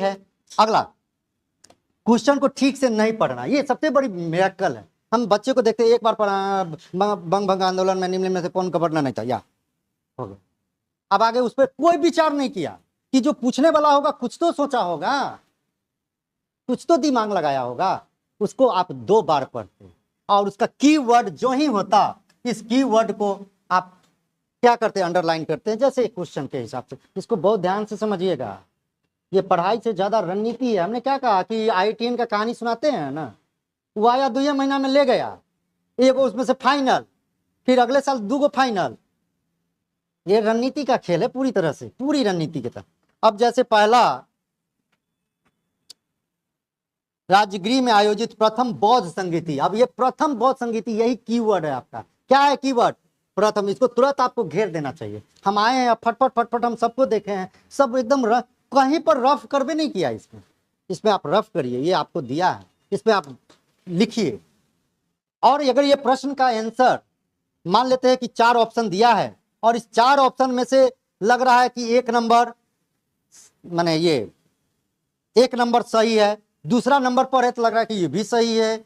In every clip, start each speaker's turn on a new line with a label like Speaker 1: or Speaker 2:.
Speaker 1: है। अगला, क्वेश्चन को ठीक से नहीं पढ़ना, ये सबसे बड़ी मिरेकल है। हम बच्चे को देखते हैं, एक बार पढ़ा बंग भंग आंदोलन में निम्न में से कौन गवर्नर नहीं था, या हो गया। अब आगे उस पर कोई विचार नहीं किया कि जो पूछने वाला होगा कुछ तो सोचा होगा, कुछ तो दिमाग लगाया होगा। उसको आप 2 बार पढ़ते और उसका कीवर्ड जो ही होता, इस कीवर्ड को आप क्या करते हैं, अंडरलाइन करते हैं, जैसे क्वेश्चन के हिसाब से। इसको बहुत ध्यान से समझिएगा, ये पढ़ाई से ज्यादा रणनीति है। हमने क्या कहा कि IITN का कहानी सुनाते हैं ना, वो आया 2 महीना में ले गया, एक उसमें से फाइनल, फिर अगले साल 2 फाइनल। ये रणनीति का खेल है पूरी तरह से, पूरी रणनीति के तहत। अब जैसे पहला, राजगृह में आयोजित प्रथम बौद्ध संगीति। अब ये प्रथम बौद्ध संगीति, यही कीवर्ड है आपका। क्या है कीवर्ड? प्रथम। इसको तुरंत आपको घेर देना चाहिए। हम आए हैं फटफट फटफट, हम सबको देखे हैं, सब एकदम कहीं पर रफ कर भी नहीं किया। इसमें आप रफ करिए, ये आपको दिया है, इसमें आप लिखिए। और अगर ये प्रश्न का आंसर मान लेते हैं कि 4 ऑप्शन दिया है और इस 4 ऑप्शन में से लग रहा है कि 1 नंबर, माने ये 1 नंबर सही है, दूसरा नंबर पर है तो लग रहा है कि ये भी सही है,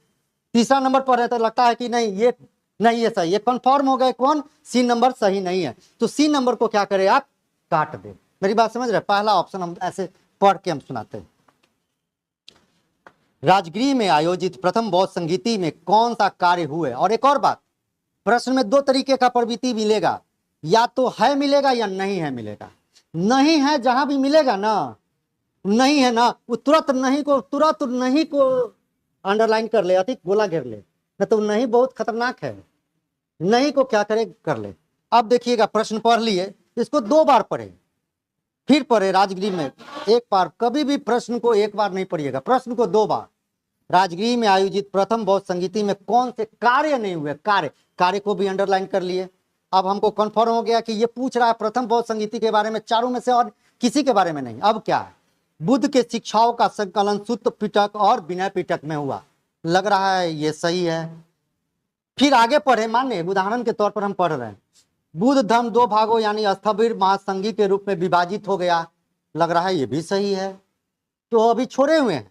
Speaker 1: तीसरा नंबर पर है तो लगता है कि नहीं ये नहीं है सही, ये कंफर्म हो गए कौन, C नंबर सही नहीं है। तो C नंबर को क्या करें आप, काट दें। मेरी बात समझ रहे? पहला ऑप्शन हम ऐसे पढ़ के हम सुनाते हैं। राजगृह में आयोजित प्रथम बौद्ध संगीति में कौन सा कार्य हुए। और एक और बात, प्रश्न में 2 तरीके का प्रवृत्ति मिलेगा, या तो है मिलेगा या नहीं है मिलेगा। नहीं है जहां भी मिलेगा ना, नहीं है ना, वो तुरंत नहीं को अंडरलाइन कर ले, अधिक गोला घेर ले, न तो नहीं बहुत खतरनाक है। नहीं को क्या करे, कर ले। अब देखिएगा, प्रश्न पढ़ लिए, इसको 2 बार पढ़े, फिर पढ़े। राजगृह में 1 बार, कभी भी प्रश्न को 1 बार नहीं पढ़िएगा, प्रश्न को 2 बार। राजगृह में आयोजित प्रथम बौद्ध संगीति में कौन से कार्य नहीं हुए, कार्य को भी अंडरलाइन कर लिए। अब हमको कंफर्म हो गया कि ये पूछ रहा है प्रथम बौद्ध संगीति के बारे में, चारों में से और किसी के बारे में नहीं। अब क्या है, बुद्ध के शिक्षाओं का संकलन सुत्त पिटक और विनय पिटक में हुआ, लग रहा है ये सही है। फिर आगे पढ़े, माने उदाहरण के तौर पर हम पढ़ रहे हैं, बुद्ध धर्म 2 भागों यानी स्थविर महासंघी के रूप में विभाजित हो गया, लग रहा है ये भी सही है, तो अभी छोड़े हुए हैं।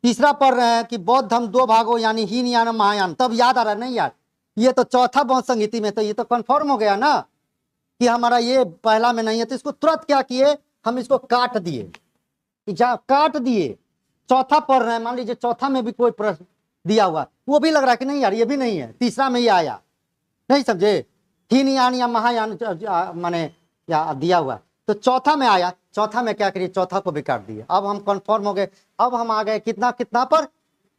Speaker 1: तीसरा पढ़ रहे हैं कि बौद्ध धर्म 2 भागों यानी हीनयान महायान, तब याद आ रहा है नहीं यार, ये तो चौथा बौद्ध संगीति में, तो ये तो कंफर्म हो गया ना कि हमारा ये पहला में नहीं है। तो इसको तुरंत क्या किए, हम इसको काट दिए, काट दिए। चौथा पढ़ रहे हैं, मान लीजिए चौथा में भी कोई प्रश्न दिया हुआ, वो भी लग रहा है कि नहीं यार ये भी नहीं है, तीसरा में ये आया, नहीं समझे, हीनयान या महायान माने या दिया हुआ, तो चौथा में आया। चौथा में क्या करिए, चौथा को भी काट दिए। अब हम कंफर्म हो गए। अब हम आ गए कितना पर,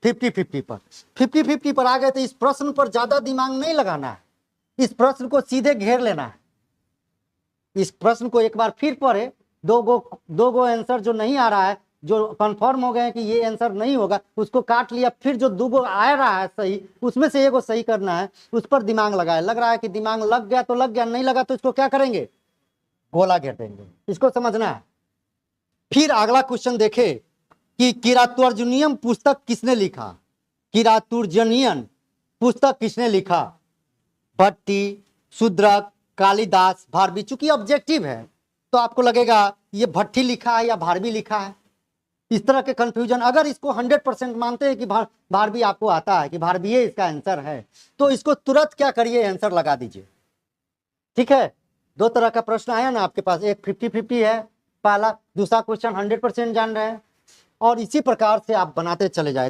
Speaker 1: 50-50 पर। 50-50 पर आ गए तो इस प्रश्न पर ज्यादा दिमाग नहीं लगाना है, इस प्रश्न को सीधे घेर लेना है। इस प्रश्न को एक बार फिर पढ़े, 2 गो आंसर जो नहीं आ रहा है, जो कंफर्म हो गए हैं कि ये आंसर नहीं होगा, उसको काट लिया। फिर जो 2 गो आ रहा है सही, उसमें से 1 गो सही करना है, उस पर दिमाग लगाए। लग रहा है कि दिमाग लग गया तो लग गया, नहीं लगा तो इसको क्या करेंगे, गोला घेर देंगे। इसको समझना है। फिर अगला क्वेश्चन देखे कि किरातुर्जुनियम पुस्तक किसने लिखा। किरातुर्जुनियन पुस्तक किसने लिखा, भट्टी, शूद्रक, कालिदास, भारवी। चूंकि ऑब्जेक्टिव है तो आपको लगेगा ये भट्टी लिखा है या भारवी लिखा है, इस तरह के कंफ्यूजन। अगर इसको 100% मानते हैं कि भारवी आपको आता है कि भारवी इसका आंसर है, तो इसको तुरंत क्या करिए, आंसर लगा दीजिए। ठीक है, 2 तरह का प्रश्न आया ना आपके पास, एक 50-50 है पहला, दूसरा क्वेश्चन 100% जान रहे हैं, और इसी प्रकार से आप बनाते चले जाए।